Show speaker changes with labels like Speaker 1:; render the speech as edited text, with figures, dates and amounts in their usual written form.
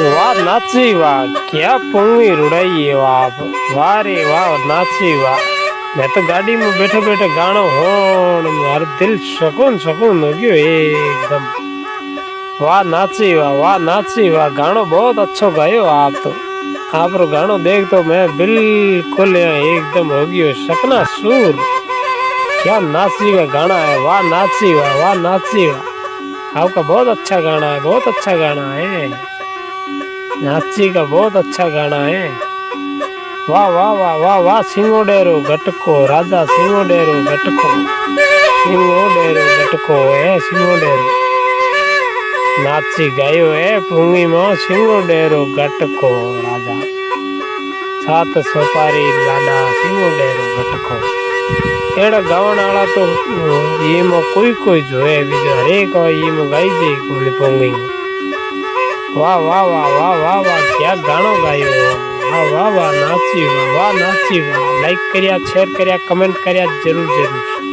Speaker 1: वाह नाची वाह, क्या पुंगी रुड़ाई है वाह। वाह रे वाह नाची वाह। मैं तो गाड़ी में बैठे बैठे गानो हो, मारो दिल सुकून सुकून हो गयो एकदम। वाह नाची वाह, वाह नाची वाह। गानो बहुत अच्छो गायो आप तो। आप रो गानो देख तो मैं बिल्कुल एकदम हो गयो सकना सूर। क्या नाची का गाना है, वाह नाची वाह, वाह नाची वाह। आपका बहुत अच्छा गाना है, बहुत अच्छा गाना है। नाची का बहुत अच्छा गाना है। वाह वाह वाह वाह वाह। सिंगोडेरो गटको राजा, सिंगोडेरो गटको, सिंगोडेरो गटको है सिंगोडेरो। नाची गायो है पूंगी में सिंगोडेरो गटको राजा। सात सोपारी लाडा सिंगोडेरो गटको। एड़ा गावण वाला तो ये कोई कोई जो है बीजो हरेक ये गाई जाए कोनी पोंगी। वाह वाह वाह वाह वाह वाह, क्या गानो गायो। वाह वाह वाह नाची वाह, वाह नाची वाह। लाइक करिया, शेयर करिया, कमेंट करिया जरूर जरूर।